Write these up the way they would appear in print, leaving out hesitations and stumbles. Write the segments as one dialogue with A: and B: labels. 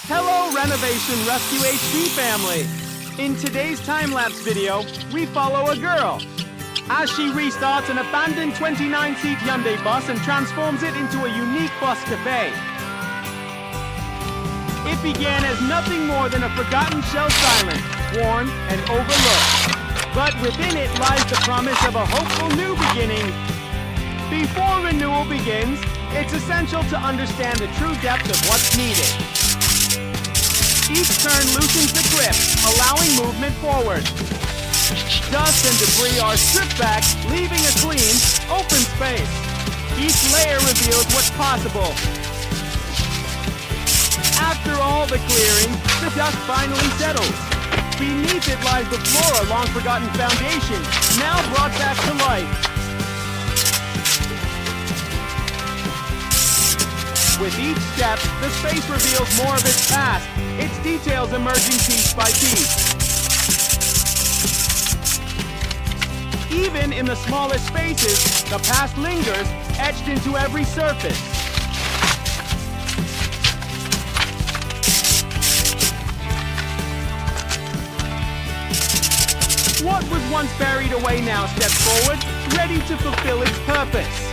A: Hello, Renovation Rescue HD family! In today's time-lapse video, we follow a girl as she restarts an abandoned 29-seat Hyundai bus and transforms it into a unique bus cafe. It began as nothing more than a forgotten shell silent, worn and overlooked. But within it lies the promise of a hopeful new beginning. Before renewal begins, it's essential to understand the true depth of what's needed. Each turn loosens the grip, allowing movement forward. Dust and debris are stripped back, leaving a clean, open space. Each layer reveals what's possible. After all the clearing, the dust finally settles. Beneath it lies the floor, a long-forgotten foundation, now brought back to life. With each step, the space reveals more of its past, its details emerging piece by piece. Even in the smallest spaces, the past lingers, etched into every surface. What was once buried away now steps forward, ready to fulfill its purpose.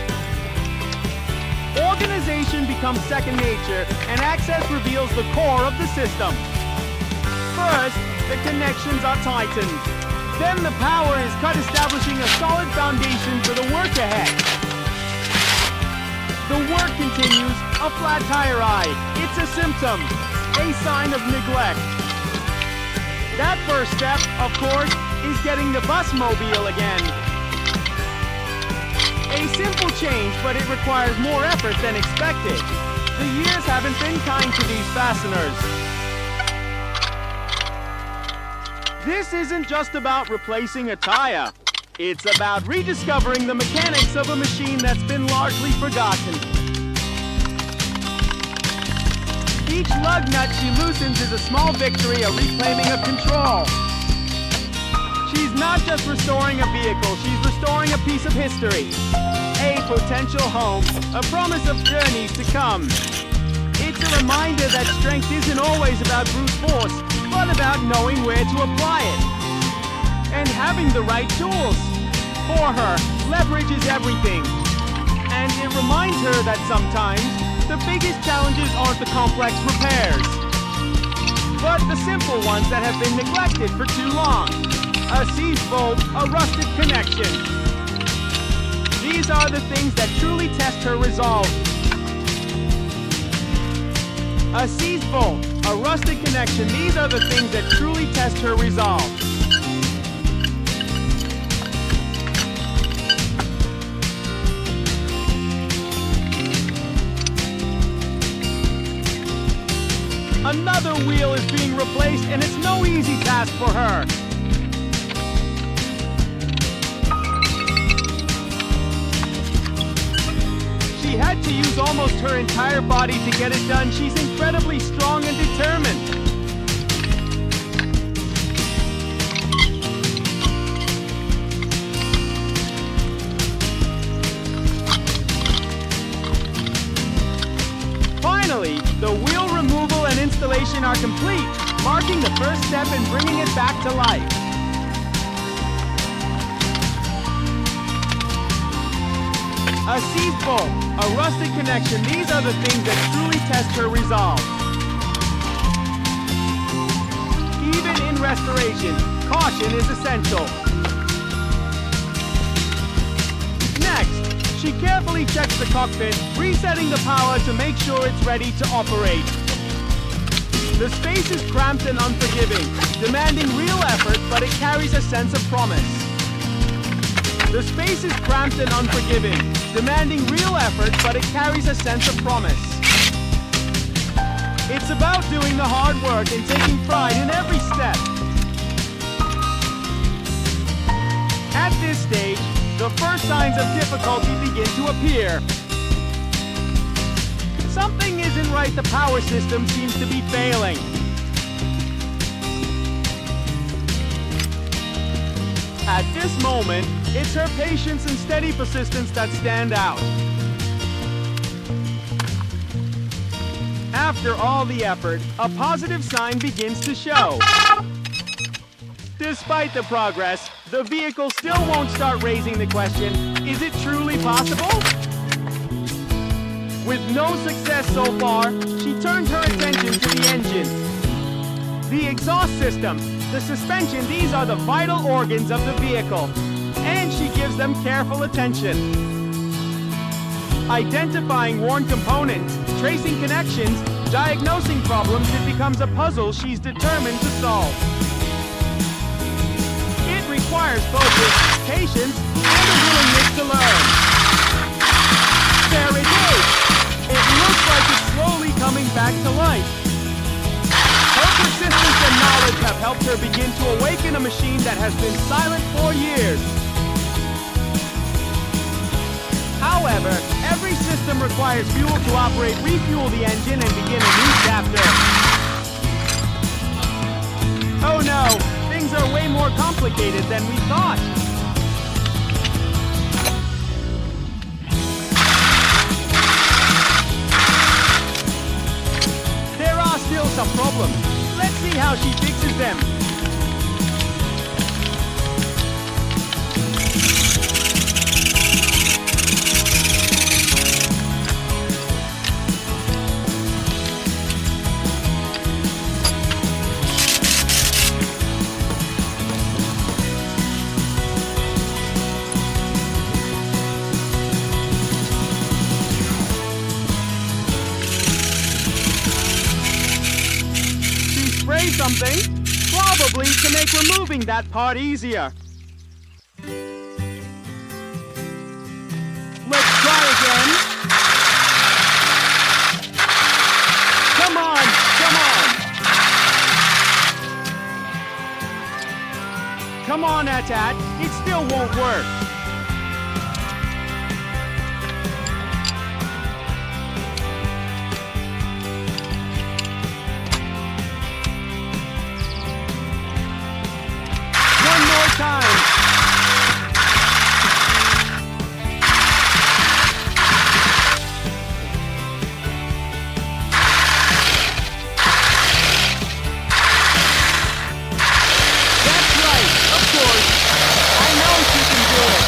A: Organization becomes second nature, and access reveals the core of the system. First, the connections are tightened. Then the power is cut, establishing a solid foundation for the work ahead. The work continues, a flat tire eye. It's a symptom, a sign of neglect. That first step, of course, is getting the bus mobile again. A simple change, but it requires more effort than expected. The years haven't been kind to these fasteners. This isn't just about replacing a tire. It's about rediscovering the mechanics of a machine that's been largely forgotten. Each lug nut she loosens is a small victory, a reclaiming of control. She's not just restoring a vehicle, she's restoring a piece of history. A potential home, a promise of journeys to come. It's a reminder that strength isn't always about brute force, but about knowing where to apply it. And having the right tools. For her, leverage is everything. And it reminds her that sometimes, the biggest challenges aren't the complex repairs, but the simple ones that have been neglected for too long. A seized bolt, a rusted connection. These are the things that truly test her resolve. A seized bolt, a rusted connection, these are the things that truly test her resolve. Another wheel is being replaced, and it's no easy task for her. She had to use almost her entire body to get it done. She's incredibly strong and determined. Finally, the wheel removal and installation are complete, marking the first step in bringing it back to life. A seized bolt, a rusted connection, these are the things that truly test her resolve. Even in restoration, caution is essential. Next, she carefully checks the cockpit, resetting the power to make sure it's ready to operate. The space is cramped and unforgiving, demanding real effort, but it carries a sense of promise. The space is cramped and unforgiving, demanding real effort, but it carries a sense of promise. It's about doing the hard work and taking pride in every step. At this stage, the first signs of difficulty begin to appear. Something isn't right, the power system seems to be failing. At this moment, it's her patience and steady persistence that stand out. After all the effort, a positive sign begins to show. Despite the progress, the vehicle still won't start raising the question, is it truly possible? With no success so far, she turns her attention to the engine. The exhaust system, the suspension, these are the vital organs of the vehicle, and she gives them careful attention. Identifying worn components, tracing connections, diagnosing problems, it becomes a puzzle she's determined to solve. It requires focus, patience, and a willingness to learn. There it is! It looks like it's slowly coming back to life. Her persistence and knowledge have helped her begin to awaken a machine that has been silent for years. However, every system requires fuel to operate. Refuel the engine and begin a new chapter. Oh no, things are way more complicated than we thought. There are still some problems. Let's see how she fixes them. Something, probably to make removing that part easier. Let's try again. Come on, come on. Come on, Atat, it still won't work. Time. That's right, of course. I know she can do it.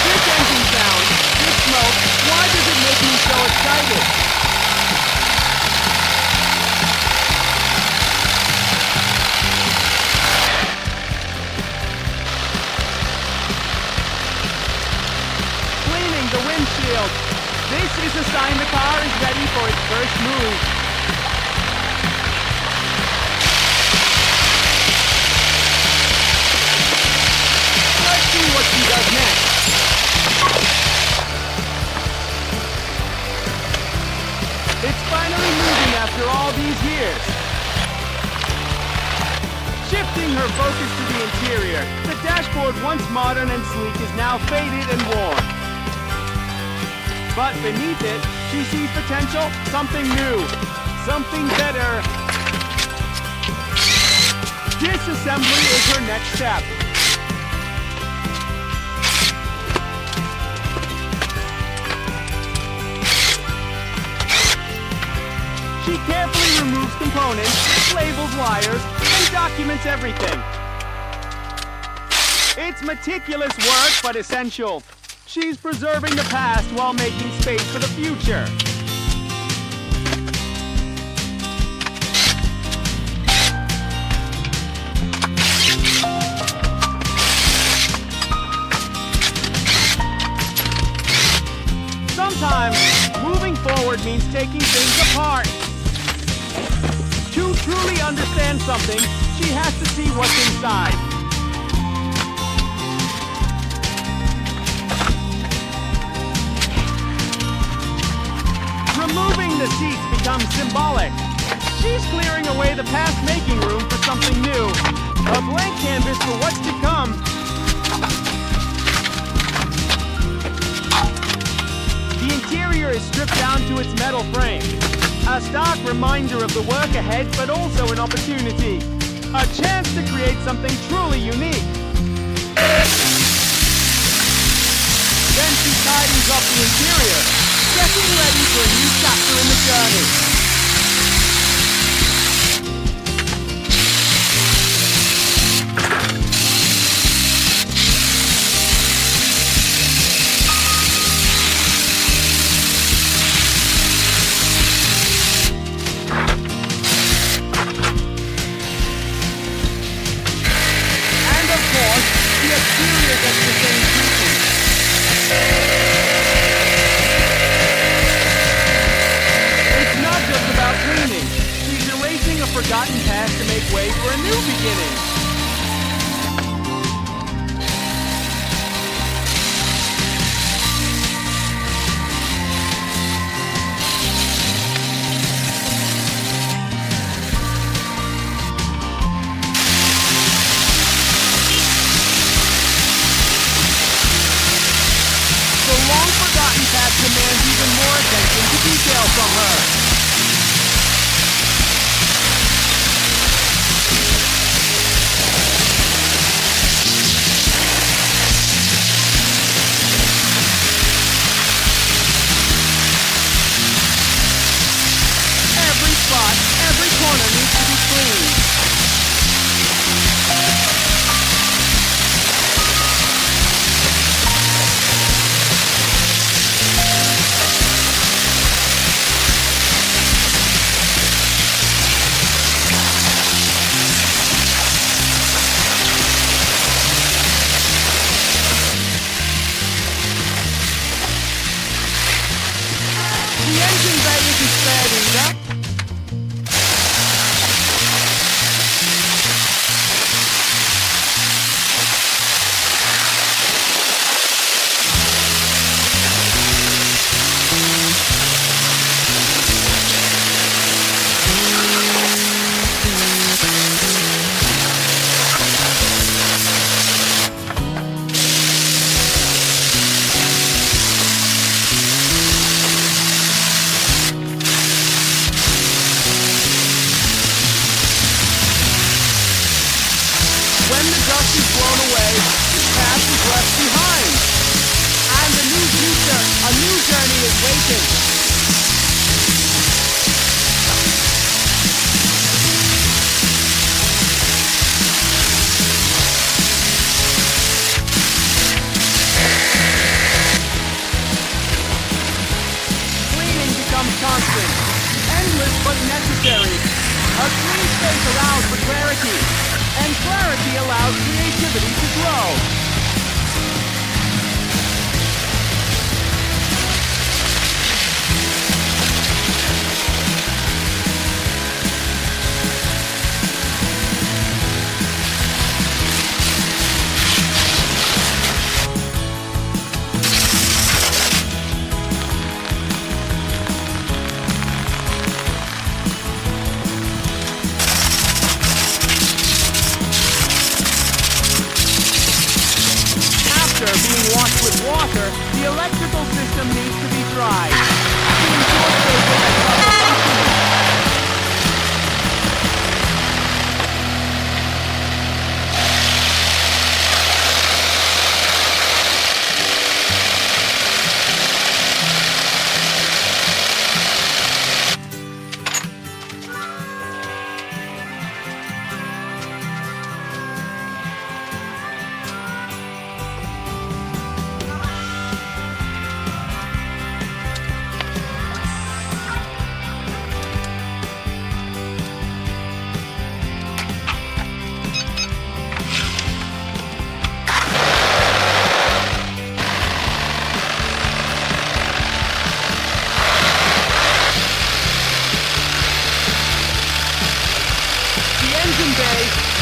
A: This engine sound, this smoke, why does it make me so excited? This is a sign the car is ready for its first move. Let's see what she does next. It's finally moving after all these years. Shifting her focus to the interior, the dashboard, once modern and sleek, is now faded and worn. But beneath it, she sees potential, something new, something better. Disassembly is her next step. She carefully removes components, labels wires, and documents everything. It's meticulous work, but essential. She's preserving the past while making space for the future. Sometimes, moving forward means taking things apart. To truly understand something, she has to see what's inside. Removing the seats becomes symbolic. She's clearing away the past, making room for something new. A blank canvas for what's to come. The interior is stripped down to its metal frame. A stark reminder of the work ahead, but also an opportunity. A chance to create something truly unique. Then he tidies up the interior, getting ready for a new chapter in the journey. Forgotten past to make way for a new beginning. The long forgotten past demands even more attention to detail from her. Every corner needs to be cleaned. The engine bay isn't spared either. When the dust is blown away, the past is left behind. And a new journey is waiting. Cleaning becomes constant, endless but necessary. A clean space allows for clarity. And clarity allows creativity to grow. Being washed with water, the electrical system needs to be dried. To ensure stable and proper functioning.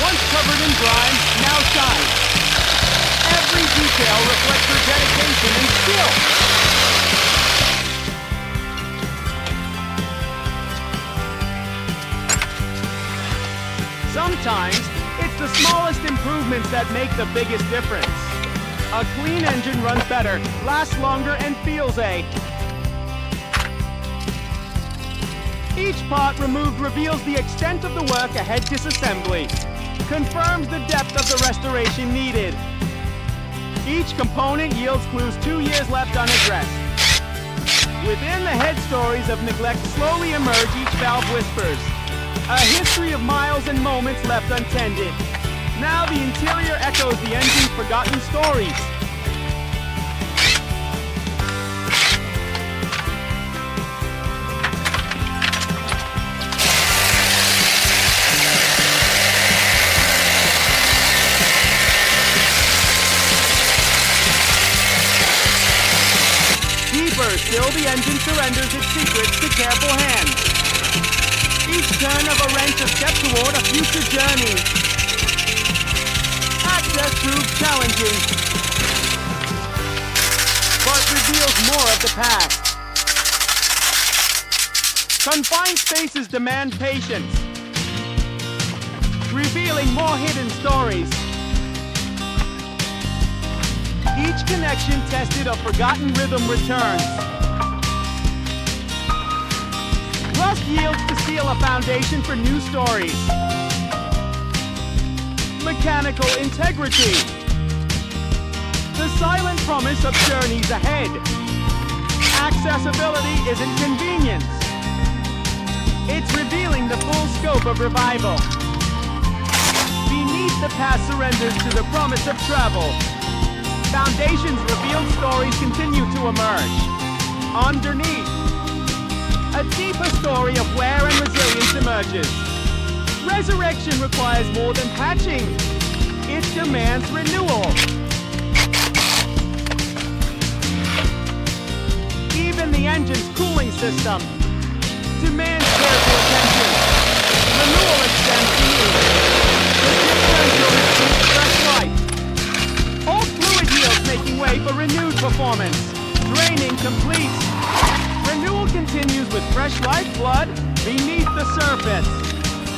A: Once covered in grime, now shines. Every detail reflects her dedication and skill. Sometimes, it's the smallest improvements that make the biggest difference. A clean engine runs better, lasts longer, and feels A. Each part removed reveals the extent of the work ahead disassembly. Confirms the depth of the restoration needed. Each component yields clues 2 years left unaddressed. Within the head stories of neglect slowly emerge, each valve whispers. A history of miles and moments left untended. Now the interior echoes the engine's forgotten stories. Still, the engine surrenders its secrets to careful hands. Each turn of a wrench a step toward a future journey. Access proves challenging, but reveals more of the past. Confined spaces demand patience, revealing more hidden stories. Each connection tested, a forgotten rhythm returns. Rust yields to steel, a foundation for new stories. Mechanical integrity. The silent promise of journeys ahead. Accessibility isn't convenience. It's revealing the full scope of revival. Beneath, the past surrenders to the promise of travel. Foundations revealed stories continue to emerge. Underneath, a deeper story of wear and resilience emerges. Resurrection requires more than patching. It demands renewal. Even the engine's cooling system demands careful attention. Renewal extends to you. The differential receives fresh life. All fluid yields making way for renewed performance. Draining complete. Renewal continues with fresh lifeblood beneath the surface.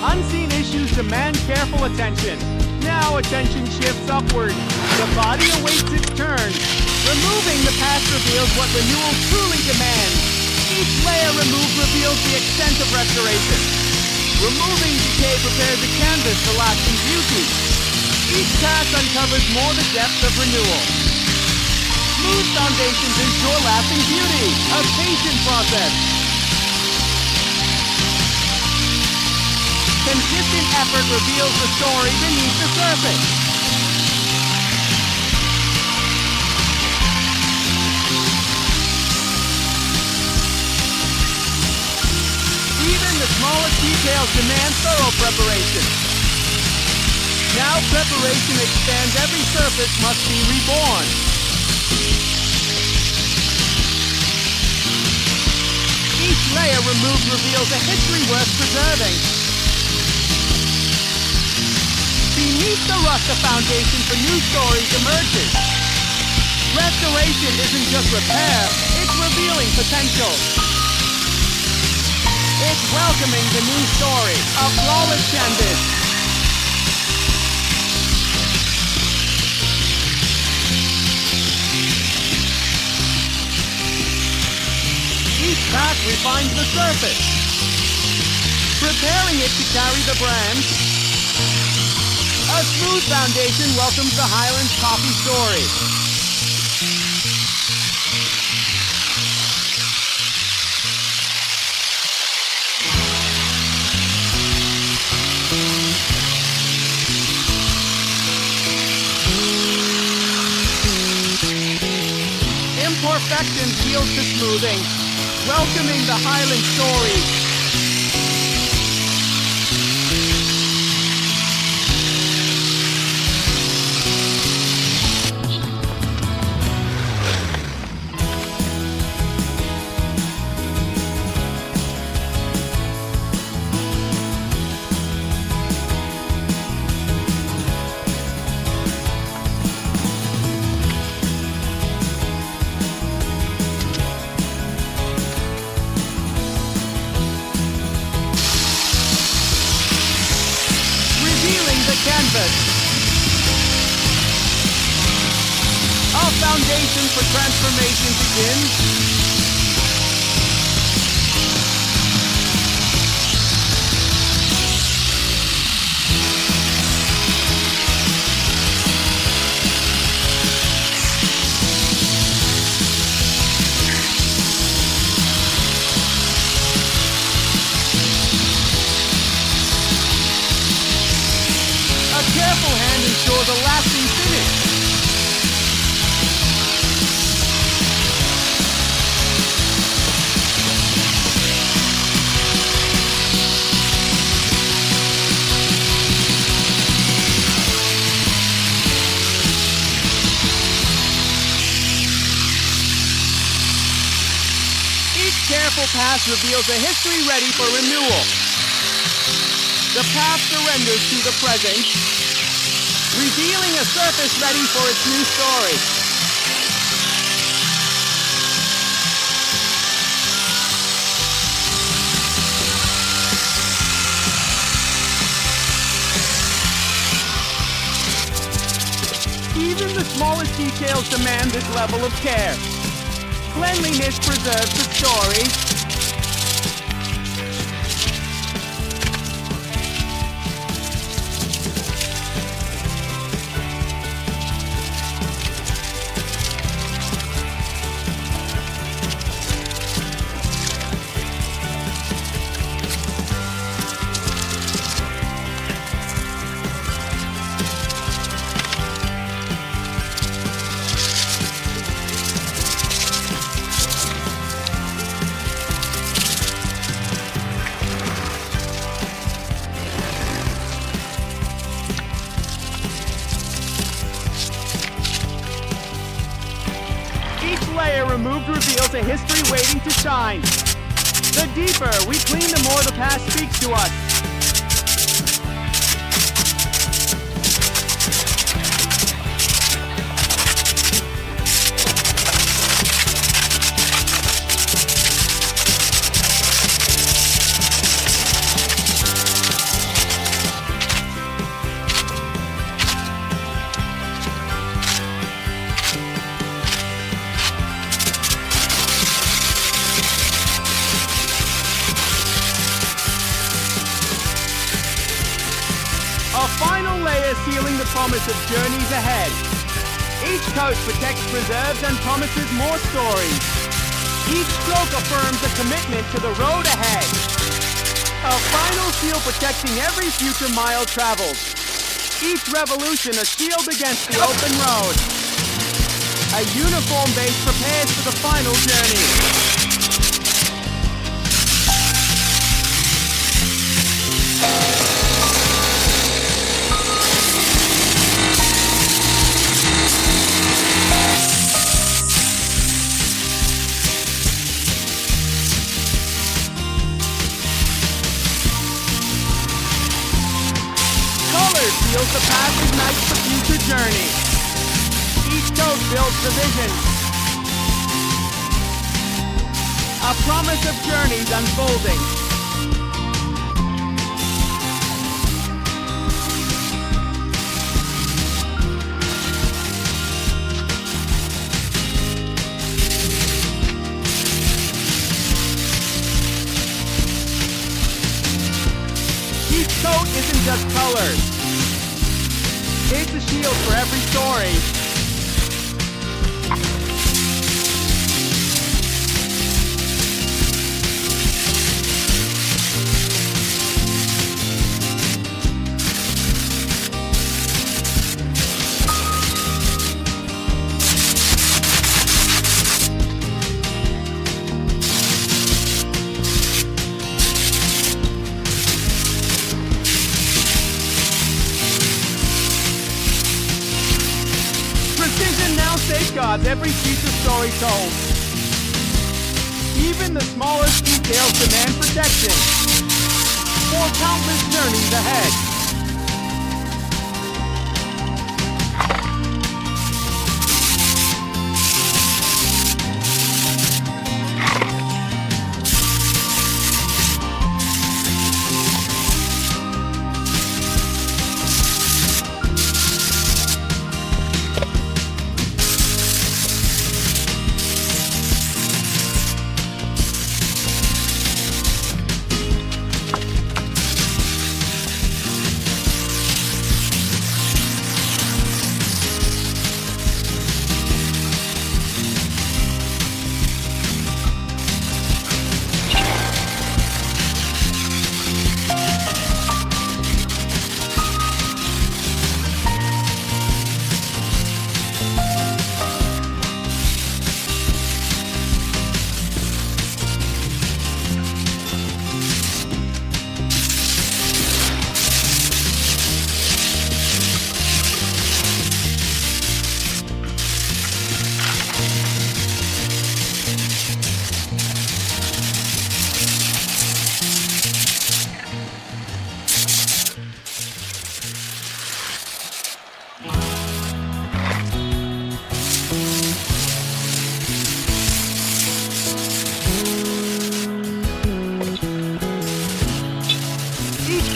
A: Unseen issues demand careful attention. Now attention shifts upward. The body awaits its turn. Removing the past reveals what renewal truly demands. Each layer removed reveals the extent of restoration. Removing decay prepares a canvas for lasting beauty. Each pass uncovers more the depth of renewal. Smooth foundations ensure lasting beauty, a patient process. Consistent effort reveals the story beneath the surface. Even the smallest details demand thorough preparation. Now preparation expands, every surface must be reborn. Each layer removed reveals a history worth preserving. Beneath the rust, a foundation for new stories emerges. Restoration isn't just repair, it's revealing potential. It's welcoming the new story, a flawless canvas. Each pass refines the surface, preparing it to carry the brand. A smooth foundation welcomes the Highlands coffee story. Imperfections yield to smoothing, welcoming the Highland story. Canvas. Our foundation for transformation begins. details a lasting finish. Careful pass reveals a history ready for renewal. The past surrenders to the present, revealing a surface ready for its new story. Even the smallest details demand this level of care. Cleanliness preserves the story. Layer removed reveals a history waiting to shine. The deeper we clean, the more the past speaks to us. A final layer sealing the promise of journeys ahead. Each coat protects, preserves, and promises more stories. Each stroke affirms a commitment to the road ahead. A final seal protecting every future mile traveled. Each revolution a shield against the open road. A uniform base prepares for the final journey. Seals the past, ignites the future journey. Each coat builds the vision. A promise of journeys unfolding. Each coat isn't just colors. It's a shield for every story. Safeguards every future story told. Even the smallest details demand protection for countless journeys ahead.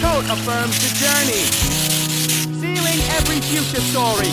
A: coat affirms the journey, sealing every future story.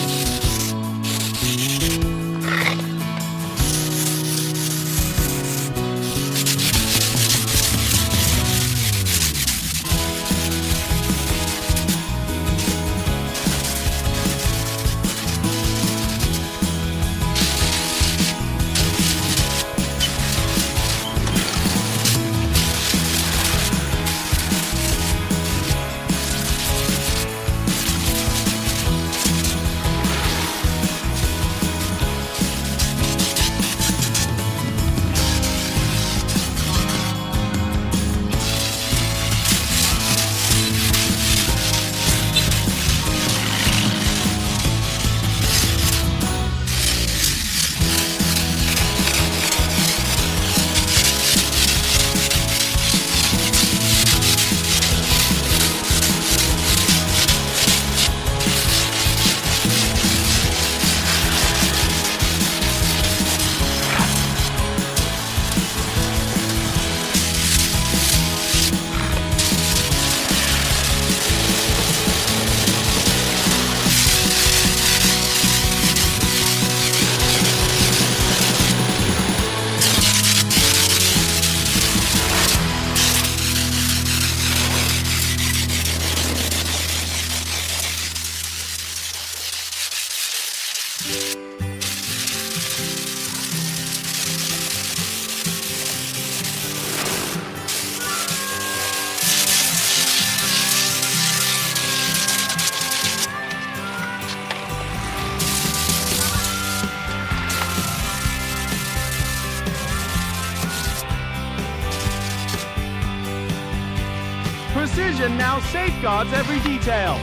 A: Precision now safeguards every detail.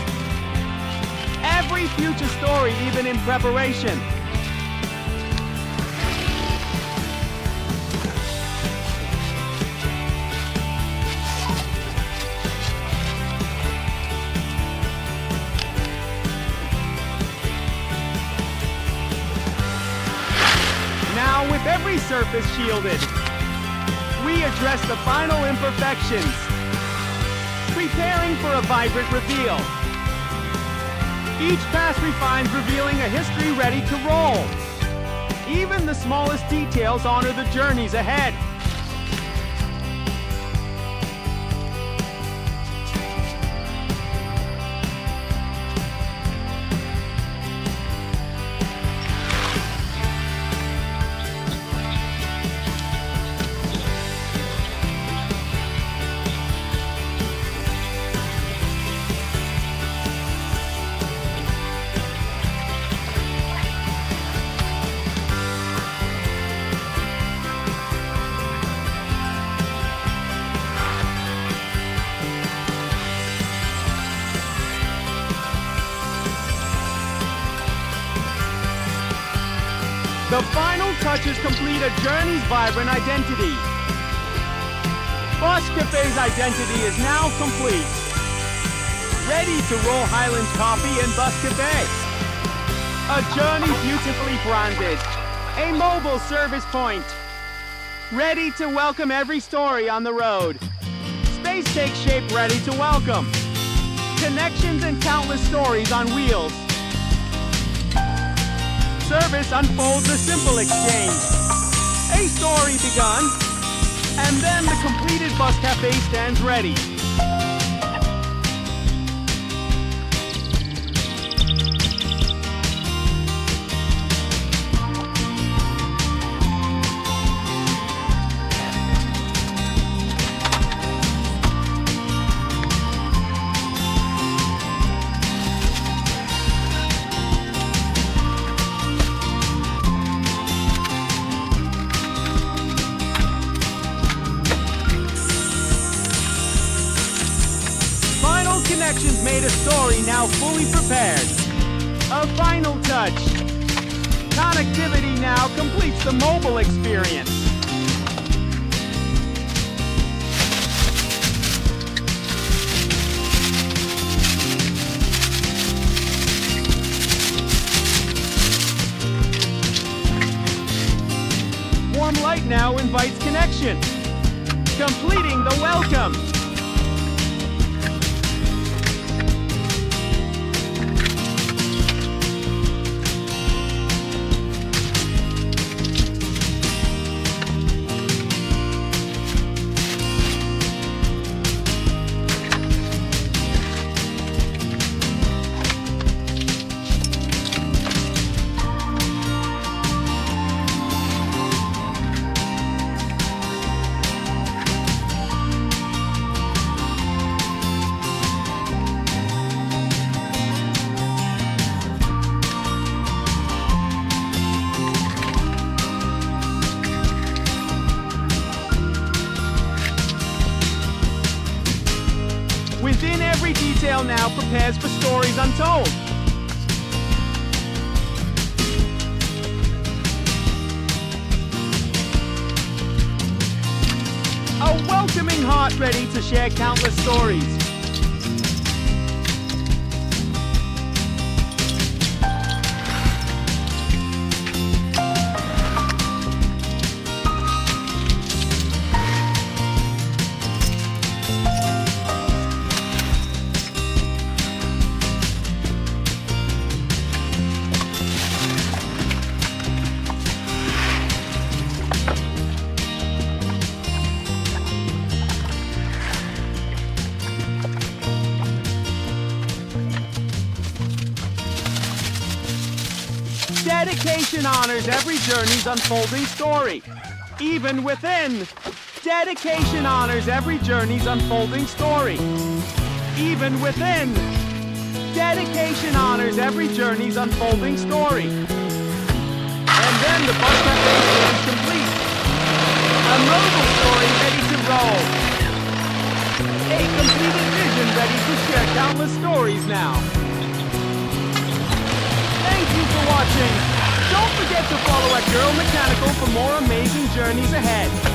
A: Every future story, even in preparation. Now, with every surface shielded, we address the final imperfections, preparing for a vibrant reveal. Each pass refines, revealing a history ready to roll. Even the smallest details honor the journeys ahead. The final touches complete a journey's vibrant identity. Bus Cafe's identity is now complete. Ready to roll Highlands Coffee and Bus Cafe. A journey beautifully branded. A mobile service point. Ready to welcome every story on the road. Space takes shape, ready to welcome. Connections and countless stories on wheels. Service unfolds a simple exchange. A story begun, and then the completed Bus Cafe stands ready. Connections made a story now fully prepared. A final touch. Connectivity now completes the mobile experience. Warm light now invites connection, completing the welcome. Within every detail now prepares for stories untold. A welcoming heart ready to share countless stories. Dedication honors every journey's unfolding story. Even within. Dedication honors every journey's unfolding story. Even within. Dedication honors every journey's unfolding story. And then the Bus Cafe is complete. A mobile story ready to roll. A completed vision ready to share countless stories now. Thank you for watching. Don't forget to follow at Girl Mechanical for more amazing journeys ahead.